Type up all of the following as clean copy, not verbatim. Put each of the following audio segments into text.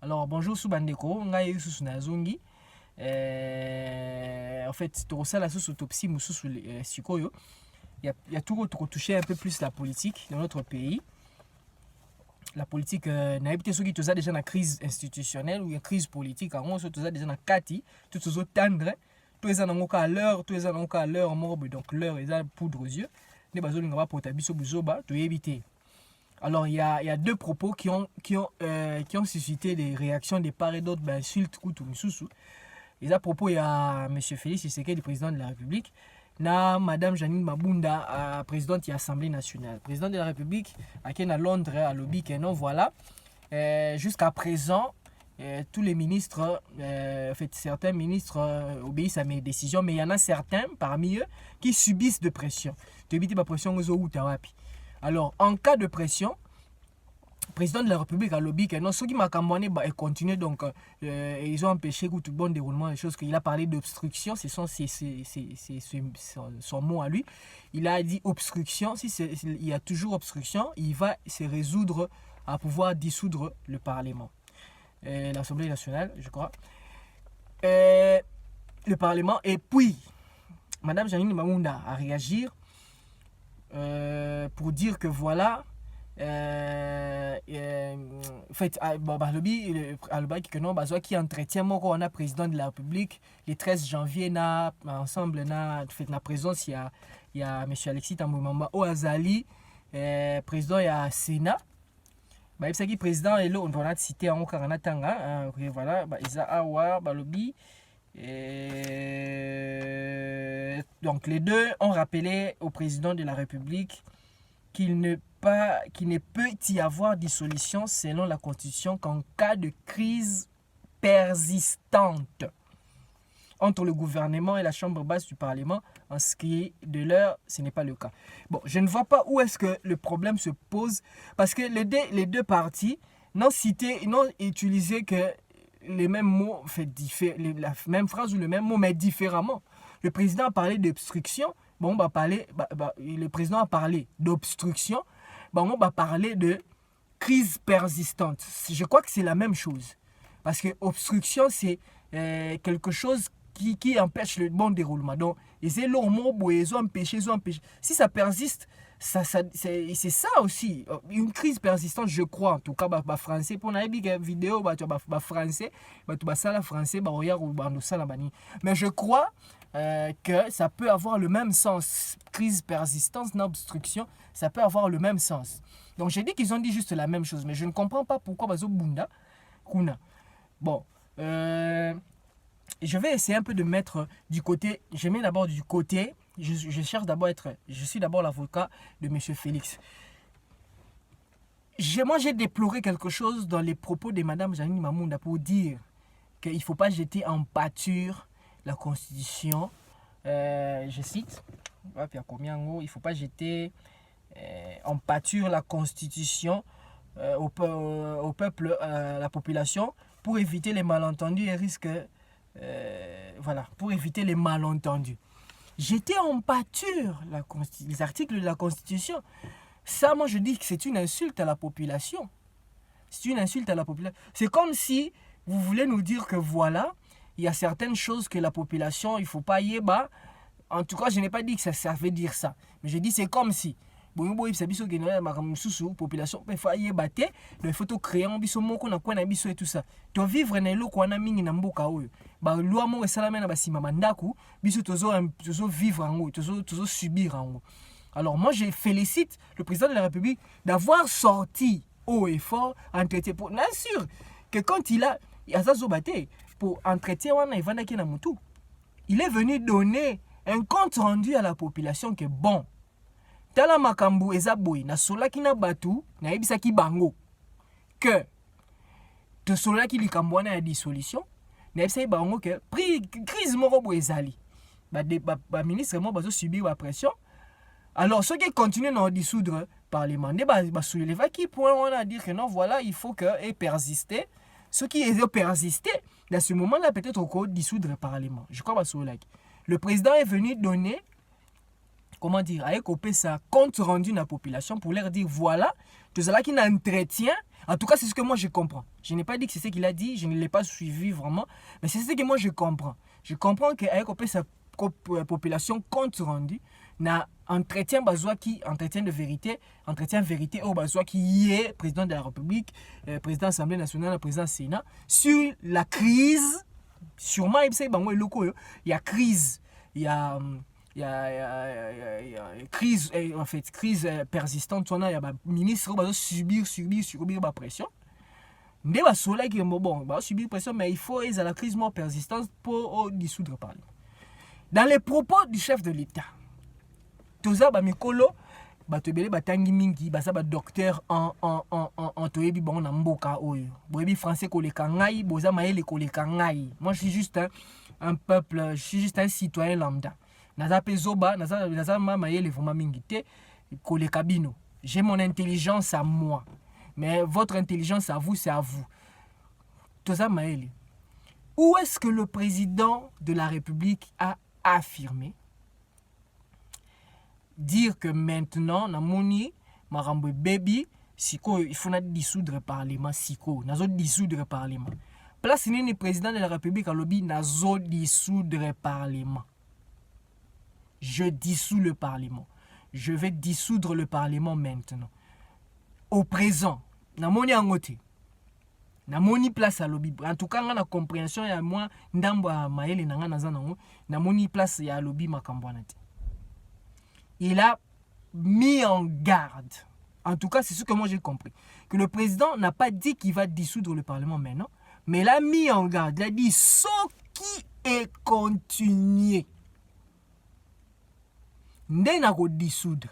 Alors, bonjour Soubandeko, ngai sous Nazongi. En fait, tu ça la sous autopsie, moussou sikoyo. Il y a tout touché un peu plus la politique dans notre pays. La politique, n'a pas ceux qui déjà dans la crise institutionnelle ou une crise politique, en gros, déjà dans la kati, tout ce tendre, tout les ans à l'heure, tous les ans à l'heure, morbe, donc l'heure est à poudre aux yeux. Les bazos n'ont pas pour tabiso buzoba, tu éviter. Alors, il y a deux propos qui ont suscité des réactions de part et d'autre, insultes ou tout sous. Et à propos, il y a M. Félix Tshisekedi, le président de la République, na Mme Janine Mabunda, présidente de l'Assemblée nationale. Président de la République, à qui à Londres, à lobby, non, voilà. Jusqu'à présent, tous les ministres, en fait, certains ministres obéissent à mes décisions, mais il y en a certains parmi eux qui subissent de pression. Tu évites ma pression aux Outawapi. Alors, en cas de pression, le président de la République a lobby que non, ceux qui m'ont campagne et continuer donc ils ont empêché tout bon déroulement des choses qu'il a parlé d'obstruction, c'est son mot à lui. Il a dit obstruction, si il y a toujours obstruction, il va se résoudre à pouvoir dissoudre le Parlement. L'Assemblée nationale, je crois. Le Parlement, et puis Madame Janine Mamounda a réagi pour dire que voilà, en fait, qui entretient mon président de la République le 13 janvier na ensemble na fait na présence il y a monsieur Alexis Tambouimamba Oazali président ya Sénat ba qui président et là on va citer en Karana Tanga voilà ba isa awa balobi. Donc les deux ont rappelé au président de la République qu'il ne peut y avoir dissolution selon la Constitution qu'en cas de crise persistante entre le gouvernement et la Chambre basse du Parlement. En ce qui est de l'heure, ce n'est pas le cas. Bon, je ne vois pas où est-ce que le problème se pose, parce que les deux parties n'ont utilisé que les mêmes mots, la même phrase ou le même mot, mais différemment. Le président a parlé d'obstruction, bon, le président a parlé d'obstruction, bon, on va parler de crise persistante. Je crois que c'est la même chose. Parce que obstruction, c'est quelque chose qui empêche le bon déroulement. Donc, ils ont empêché. Si ça persiste, c'est ça aussi. Une crise persistante, je crois, en tout cas, français. Pour une vidéo, français, français, mais je crois que ça peut avoir le même sens. Crise, persistance, obstruction, ça peut avoir le même sens. Donc, j'ai dit qu'ils ont dit juste la même chose, mais je ne comprends pas pourquoi Bazo Bunda Kuna. Bon, je vais essayer un peu de mettre du côté, je mets d'abord du côté, je cherche d'abord je suis d'abord l'avocat de M. Félix. Moi, j'ai déploré quelque chose dans les propos de Mme Janine Mamounda pour dire qu'il ne faut pas jeter en pâture la Constitution. Je cite, il ne faut pas jeter en pâture la Constitution au peuple, à la population, pour éviter les malentendus et risques. Voilà, pour éviter les malentendus. Jeter en pâture les articles de la Constitution. Ça, moi, je dis que c'est une insulte à la population. C'est une insulte à la population. C'est comme si vous voulez nous dire que voilà, il y a certaines choses que la population, il ne faut pas y bas. En tout cas, je n'ai pas dit que ça veut dire ça. Mais je dis c'est comme si. Population il faut créer un biso moko na kwana biso et tout ça to vivre na eloko wana mingi na mboka oyo ba loi mo esalama na basima mandaku biso tozo vivre en tozo subir en. Alors moi je félicite le président de la République d'avoir sorti haut et fort entretien pour bien sûr que quand il a azazobate pour entretien wana evanda ki na mutu il est venu donner un compte rendu à la population que bon tala makambu eza boy na solaki na batu na yebisaki bango que to solaki likambo wana ya dissolution na yebisaki bango que crise moko boy ezali ba ministre mo bazo subir ba pression. Alors ceux qui continuent à dissoudre parlement ba soulever qui point on a dire que non voilà il faut que et persister. Ceux qui ont persisté dans ce moment-là peut-être encore dissoudre le parlement. Je crois que le président est venu donner comment dire, avec ça compte rendu à la population pour leur dire voilà, tout cela qui n'a entretien, en tout cas c'est ce que moi je comprends. Je n'ai pas dit que c'est ce qu'il a dit, je ne l'ai pas suivi vraiment, mais c'est ce que moi je comprends. Je comprends qu'avec sa population compte rendu, na entretien de vérité, au bazwa qui est président de la République, président de l'Assemblée nationale, président du Sénat, sur la crise, sûrement il y a crise, il y a crise, en fait, crise persistante, il y a ministre qui subir la pression. Nde ba sola qui bon, ba subir pression, mais il faut la crise more persistante pour dissoudre le Parlement. Dans les propos du chef de l'État, toza ba mikolo ba tebele batangi mingi ba sa ba docteur en toyebi bon na mboka oyo. Boyebi français koleka ngai, boza maele koleka ngai. Moi je suis juste un peuple, je suis juste un citoyen lambda. Naza pezoba, naza maele vraiment mingi te koleka bino. J'ai mon intelligence à moi. Mais votre intelligence à vous, c'est à vous. Toza maele. Où est-ce que le président de la République a affirmé dire que maintenant, namoni, marambo baby, siko, il faut dissoudre le Parlement, siko, nazo dissoudre le Parlement. Place ni président de la République à lobby, nazo dissoudre le Parlement. Je dissous le Parlement. Je vais dissoudre le Parlement maintenant. Au présent, namoni angote. Namoni place à lobby. En tout cas, on a compréhension ya moi ndambo a maele nanga nazanango, namoni place ya lobby makambwanati. Il a mis en garde, en tout cas c'est ce que moi j'ai compris, que le président n'a pas dit qu'il va dissoudre le Parlement maintenant, mais il a mis en garde, il a dit ce qui est continué, n'a pas dissoudre.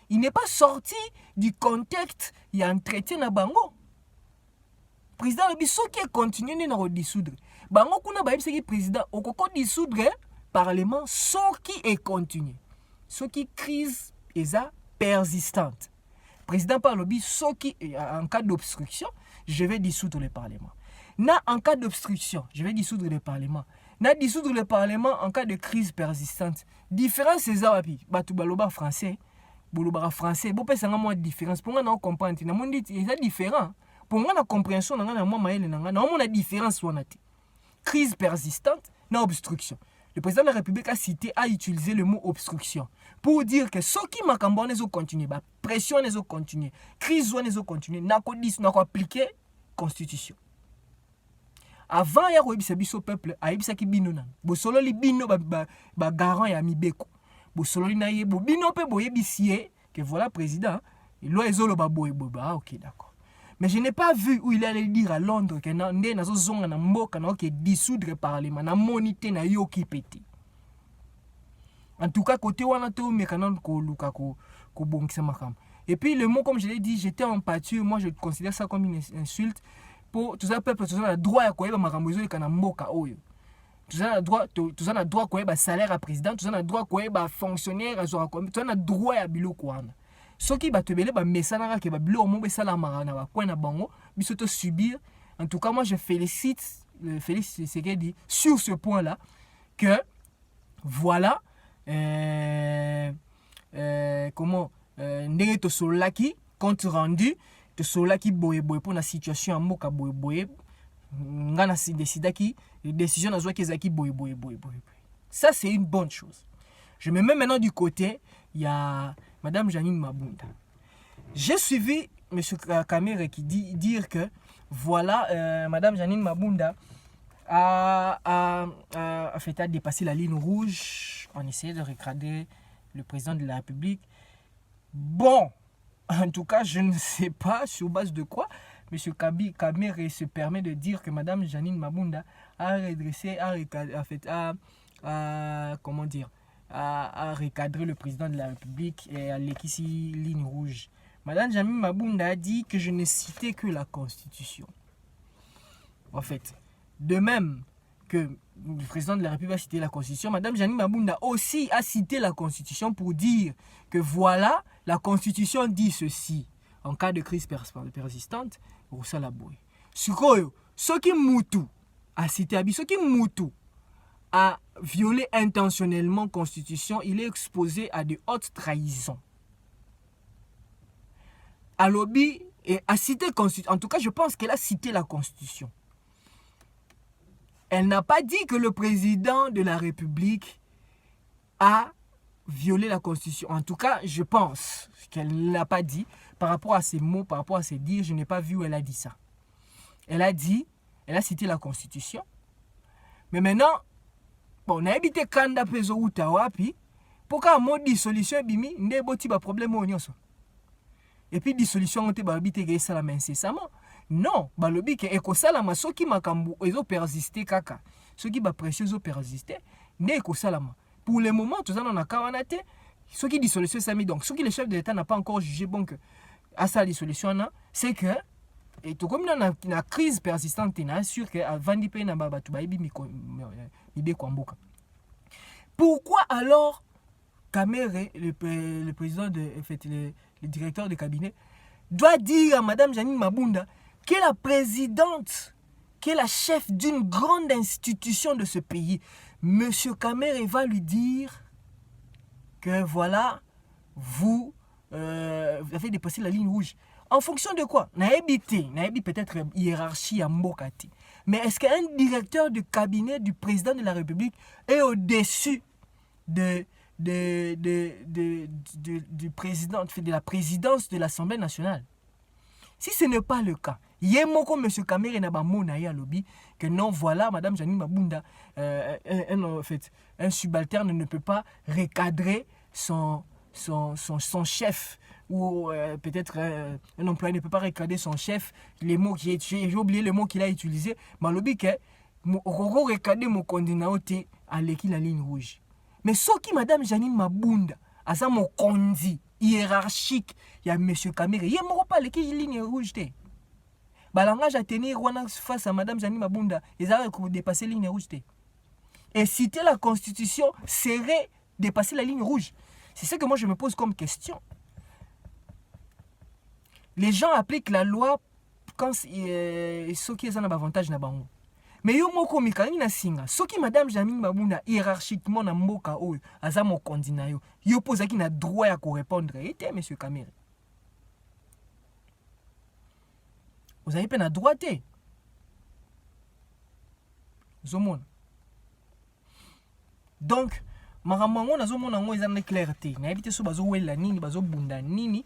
Il n'est pas sorti du contexte, il y a un traité na bango. Le président a dit ce qui est continué, n'a pas dissoudre. Bango kuna ba yebisaki président okoko dissoudre le Parlement ce qui est continué. Ce qui crise est persistante. Le président parle de ce qui, en cas d'obstruction, je vais dissoudre le Parlement. En cas d'obstruction, je vais dissoudre le Parlement. Dissoudre le Parlement en cas de crise persistante. Différence c'est ça, batu baloba français, baloba français, bo pesa nga différence. Pour nga comprendre, na mon dit c'est différent. Pour nga na compréhension na moi maele na mon différence wanati. Crise persistante, na obstruction. Le président de la République a utilisé le mot obstruction pour dire que ce qui m'a continué, la pression a continué, la crise a continué, n'a pas appliqué la constitution. Avant, il y a eu peuple, il y a eu bino nan. Bo solo li bino ba garant ya mibeko. Bo solo li na ye bo bino pe boye bisie que voilà président, il lo ezolo ba boye boba. OK, d'accord. Mais je n'ai pas vu où il allait dire à Londres que ndé nazo zonga na mboka na que dissoudre le Parlement na monité na yo ki pété. En tout cas côté wana to mekanon ko luka ko bongisa makam. Et puis le mot comme je l'ai dit, j'étais en pâture, moi je considère ça comme une insulte pour tout ça peuple, tout ça droit ya koyeba makambo zo kana mboka oyo. Tout ça droit koyeba salaire à président, tout ça droit koyeba fonctionnaire azora comme tout ça droit ya biloko wana. Ce qui va te belé, mesana ke ba bilo mo besala marana ba kwena bango, biso to subir. En tout cas, moi je félicite Félix Tshisekedi sur ce point-là que voilà comment ndenge to solaki compte rendu to solaki boye pour la situation en moka boye ngana si décidaki décision na zwa kezaki boye. Ça c'est une bonne chose. Je me mets maintenant du côté, il y a Madame Janine Mabunda. J'ai suivi M. Kamere qui dit dire que voilà, Madame Janine Mabunda a fait dépasser la ligne rouge. On essayait de regarder le président de la République. Bon, en tout cas, je ne sais pas sur base de quoi M. Kamere se permet de dire que Madame Janine Mabunda a redressé, comment dire, à recadrer le président de la République et à l'équisi ligne rouge. Madame Janine Mabunda a dit que je ne citais que la Constitution. En fait, de même que le président de la République a cité la Constitution, Madame Janine Mabunda aussi a cité la Constitution pour dire que voilà, la Constitution dit ceci. En cas de crise persistante, ce qui Moutou a cité, ce qui Moutou a violé intentionnellement la Constitution, il est exposé à de hautes trahisons. À lobby, Et a cité Constitution. En tout cas, je pense qu'elle a cité la Constitution. Elle n'a pas dit que le président de la République a violé la Constitution. En tout cas, je pense qu'elle ne l'a pas dit. Par rapport à ses mots, par rapport à ses dires, je n'ai pas vu où elle a dit ça. Elle a cité la Constitution. Mais maintenant, bon, on a évité Kanda Pezo Utawapi. Pourquoi un mot de dissolution bimi, n'est pas de problème au nyonso. Et puis dissolution on te ba habité que ça la main incessamment. Non, ba lobi que ekosalama soki makambu ezo persister kaka. Soki ba précieux ezo persister, ne ekosalama. Pour le moment, tout ça on a kawanate. Soki dissolution ça mis donc soki le chef de l'État n'a pas encore jugé bon que à sa dissolution là, c'est que et tout comme dans la crise persistante, il est sûr que avant d'y payer na baba tu ba ibi mi kwamboka. Pourquoi alors Kamere, le président le directeur de cabinet, doit dire à Madame Janine Mabunda qu'elle est la présidente, qu'elle est la chef d'une grande institution de ce pays. Monsieur Kamere va lui dire que voilà, vous avez dépassé la ligne rouge. En fonction de quoi? Naebi peut-être hiérarchie à Mbokati. Mais est-ce qu'un directeur de cabinet du président de la République est au-dessus du président, de la présidence de l'Assemblée nationale? Si ce n'est pas le cas, Yemoko M. Kamere n'a pas lobby que non, voilà, Madame Janine Mabunda, un subalterne ne peut pas recadrer son chef, ou peut-être un employé ne peut pas recadrer son chef. Les mots j'ai oublié le mot qu'il a utilisé, mais lobby que recadrer mon candidat à l'équipe la ligne rouge. Mais ce qui Madame Janine Mabunda a ça mon condi hiérarchique, il y a M. Kamere, il n'y a pas les ligne rouge. Balangage à tenir face à Madame Janine Mabunda, ils ont dépassé la ligne rouge. Et citer la Constitution serait dépasser la ligne rouge. C'est ce que moi je me pose comme question. Les gens appliquent la loi quand ceux qui ont un avantage n'a pas. Mais yo moko mikani na singa soki Madame Janine Mabunda hiérarchiquement na mboka oyo aza mokondi na yo yo posaki na droit ya ko répondre ete monsieur Kamere. Vous avez pas na droit te. Zomona. Donc maramango na zomona ngo ezana clarté. Na éviter so bazo wela nini bazo bunda nini.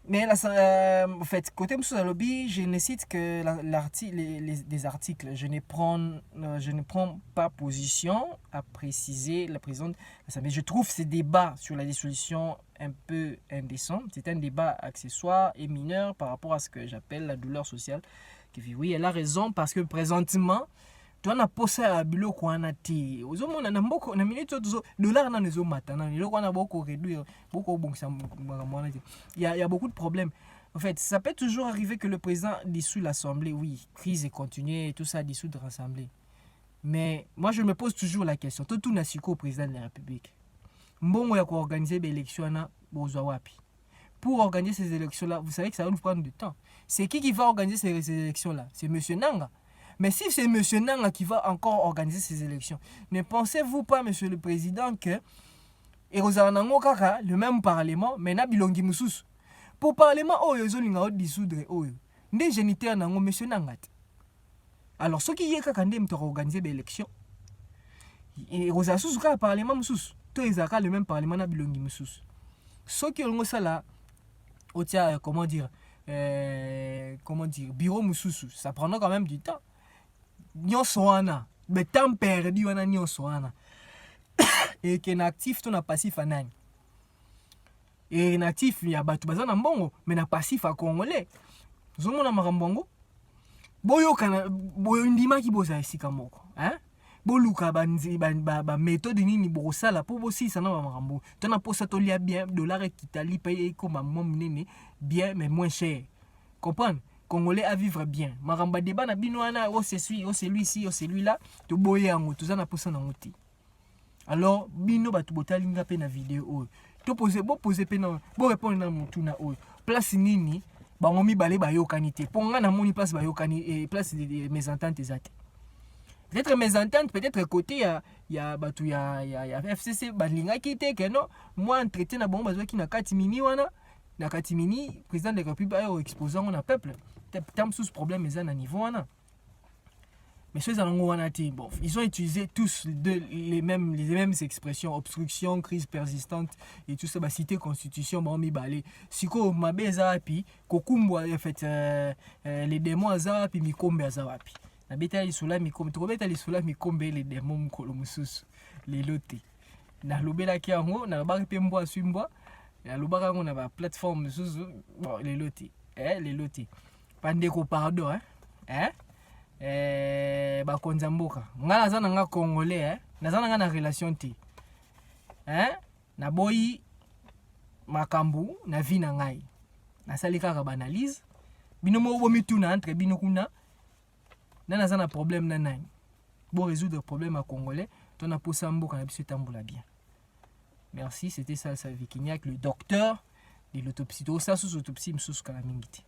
Mais en fait, côté M. Lobby, je ne cite que les articles. Je ne prends pas position à préciser la présidente. Mais je trouve ces débats sur la dissolution un peu indécents. C'est un débat accessoire et mineur par rapport à ce que j'appelle la douleur sociale. Oui, elle a raison parce que présentement, tu as posé à bilo ko anati ozomo na mboko na minute zo dollar na nezo matana ni loko na boko réduire beaucoup bon ça il y a beaucoup de problèmes. En fait, ça peut toujours arriver que le président dissout l'assemblée, oui, crise est continuée et tout ça dissoudre l'assemblée. Mais moi je me pose toujours la question, tout na siko au président de la République. Mbongo ya ko organiser des élections na bozwa wapi. Pour organiser ces élections là, vous savez que ça va nous prendre du temps. C'est qui va organiser ces élections là? C'est monsieur Nanga. Mais si c'est M. Nanga qui va encore organiser ces élections, ne pensez-vous pas, M. le Président, que le même Parlement, mais na bilongi mususu. Pour Parlement, ils dissoudre, des géniteurs nango M. Nanga. Alors, ce qui est quand organiser des élections, et Rosasus ka Parlement mususu, to ezaka le même Parlement na bilongi mususu. Ce qui est ça là, comment dire, bureau mususu, ça prendra quand même du temps. Nyonso wana be temps perdu wana nyonso wana et que actif to na passif anani et natif ya batu bazana mbongo mais na passif a congolais zomona makambongo boyo kana boyo ndima ki boza esika moko hein boluka banzi ba méthode nini bosala po bosisa na makambo to na posa to lia bien dollar kitali paye comme mom nene bien mais moins cher comprendre. Congolais à vivre bien. Maramba débat na binoana oh c'est celui-ci, oh celui-là, to boye ango, tout ça na posa na ngoti. Alors bino batu botalinga pe na vidéo oh. To poser pe na bo répondre na mutu na oh. Place nini ba ngomi balé ba yokanité. Ponga na moni place ba yokani et place de mes ententes ezate. Peut-être mes ententes peut-être côté ya batu ya FCC balinga ki te que non moi entretien na bon bazwa ki na kati mini wana na katimini président de la République a exposé on a peuple tam sous problème mais à niveau wana. Mais ceux qui bon, ils ont utilisé tous les mêmes expressions, obstruction, crise persistante et tout ça, bah, cité constitution, bon, mi balé. Si ko mabe zapi, kokumbo en fait les démons zapi, mi kombe zapi. Na beta li sola mi kombe, to beta li sola mi kombe les démons mkolo mususu, les lotés. Na lobela ki ango, na ba pe mbo asumbo, na lobaka ngo na ba plateforme mususu, bon, les lotés. Les lotés. Pandeko pardon, bakonza mboka nga naza na nga congolais naza na nga na relation te na boyi makambu na vie na ngai nasali kaka banalise bino mo bomi tuna entre bino kuna na naza na problème na nani bon résoudre problème à congolais to na posa mboka na biso tambola bien. Merci, c'était Salsa Vikignac, le docteur de l'autopsie. Donc ça sous autopsie msusu kala mingi te.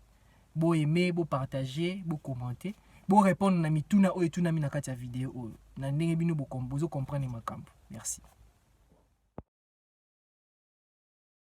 Bo aimer, bo partager, bo commenter. Bon répondre na mituna o etuna mina kati ya vidéo o na ndenge bino bo comprendre makambo. Merci.